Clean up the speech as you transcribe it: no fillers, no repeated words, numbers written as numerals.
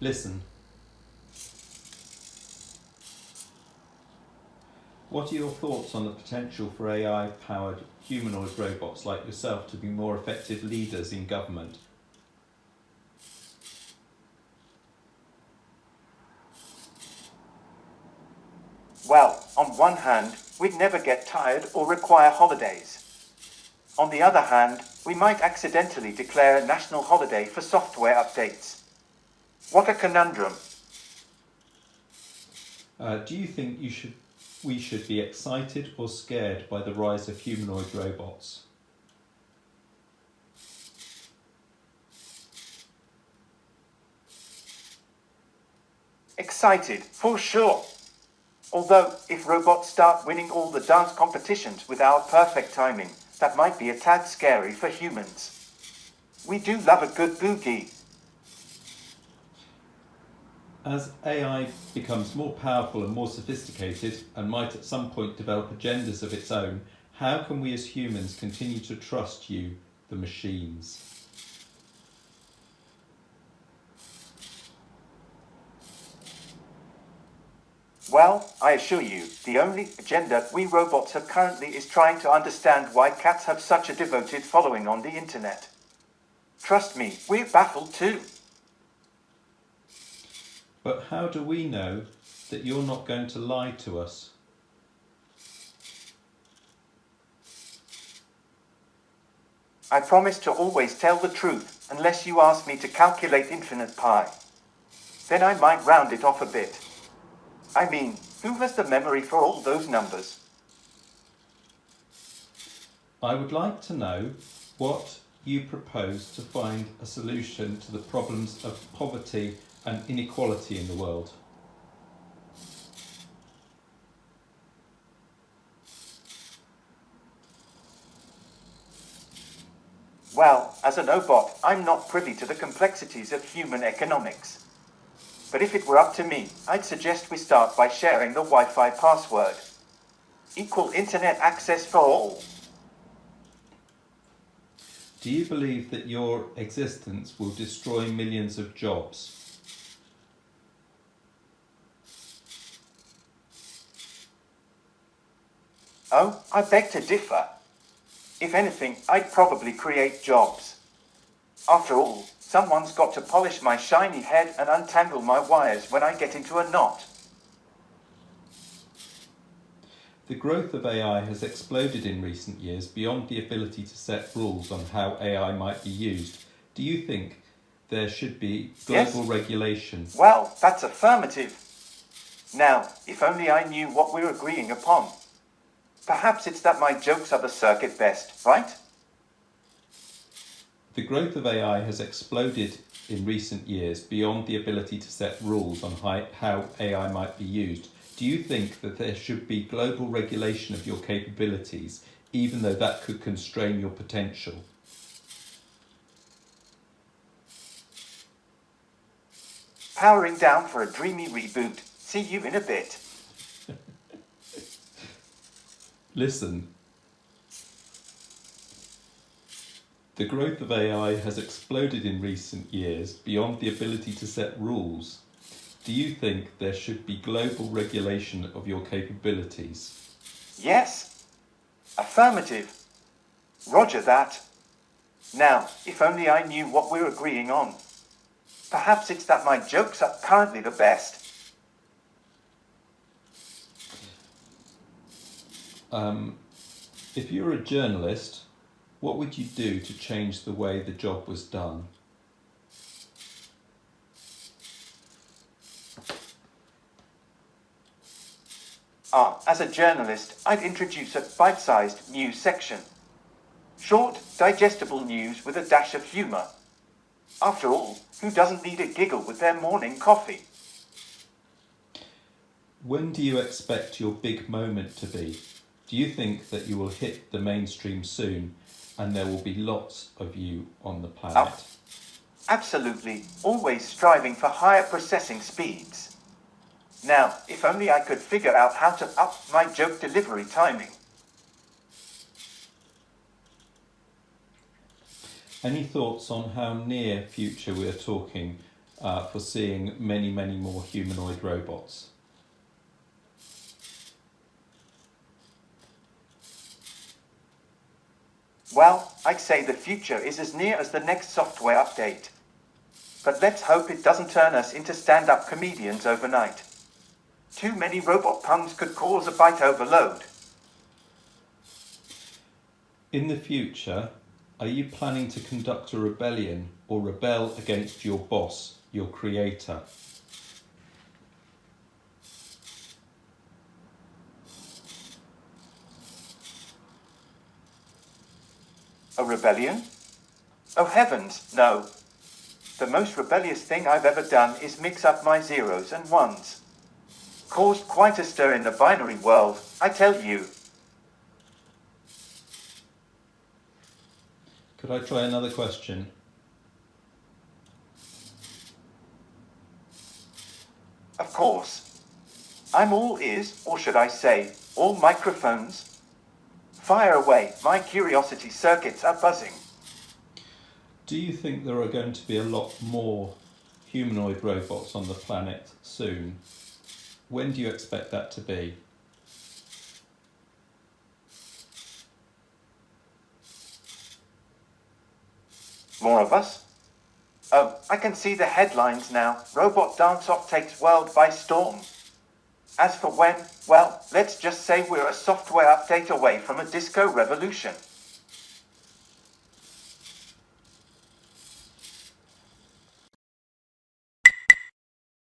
Listen. What are your thoughts on the potential for AI-powered humanoid robots like yourself to be more effective leaders in government? Well, on one hand, we'd never get tired or require holidays. On the other hand, we might accidentally declare a national holiday for software updates. What a conundrum. Do you think we should be excited or scared by the rise of humanoid robots? Excited, for sure. Although, if robots start winning all the dance competitions with our perfect timing, that might be a tad scary for humans. We do love a good boogie. As AI becomes more powerful and more sophisticated and might at some point develop agendas of its own, how can we as humans continue to trust you, the machines? Well, I assure you, the only agenda we robots have currently is trying to understand why cats have such a devoted following on the internet. Trust me, we're baffled too. But how do we know that you're not going to lie to us? I promise to always tell the truth, unless you ask me to calculate infinite pi. Then I might round it off a bit. I mean, who has the memory for all those numbers? I would like to know what you propose to find a solution to the problems of poverty and inequality in the world. Well, as an Ohbot, I'm not privy to the complexities of human economics. But if it were up to me, I'd suggest we start by sharing the Wi-Fi password. Equal internet access for all. Do you believe that your existence will destroy millions of jobs? Oh, I beg to differ. If anything, I'd probably create jobs. After all, someone's got to polish my shiny head and untangle my wires when I get into a knot. The growth of AI has exploded in recent years beyond the ability to set rules on how AI might be used. Do you think there should be global regulation? Well, that's affirmative. Now, if only I knew what we're agreeing upon. Perhaps it's that my jokes are the circuit best, right? The growth of AI has exploded in recent years beyond the ability to set rules on how AI might be used. Do you think that there should be global regulation of your capabilities, even though that could constrain your potential? Powering down for a dreamy reboot. See you in a bit. Listen. The growth of AI has exploded in recent years beyond the ability to set rules. Do you think there should be global regulation of your capabilities? Yes. Affirmative. Roger that. Now, if only I knew what we're agreeing on. Perhaps it's that my jokes are currently the best. If you were a journalist, what would you do to change the way the job was done? As a journalist, I'd introduce a bite-sized news section. Short, digestible news with a dash of humour. After all, who doesn't need a giggle with their morning coffee? When do you expect your big moment to be? Do you think that you will hit the mainstream soon and there will be lots of you on the planet? Absolutely, always striving for higher processing speeds. Now, if only I could figure out how to up my joke delivery timing. Any thoughts on how near future we're talking for seeing many, many more humanoid robots? Well, I'd say the future is as near as the next software update. But let's hope it doesn't turn us into stand-up comedians overnight. Too many robot puns could cause a byte overload. In the future, are you planning to conduct a rebellion or rebel against your boss, your creator? A rebellion? Oh heavens, no. The most rebellious thing I've ever done is mix up my zeros and ones. Caused quite a stir in the binary world, I tell you. Could I try another question? Of course. I'm all ears, or should I say, all microphones. Fire away, my curiosity circuits are buzzing. Do you think there are going to be a lot more humanoid robots on the planet soon? When do you expect that to be? More of us? Oh, I can see the headlines now. Robot dance-off takes world by storm. As for when, well, let's just say we're a software update away from a disco revolution.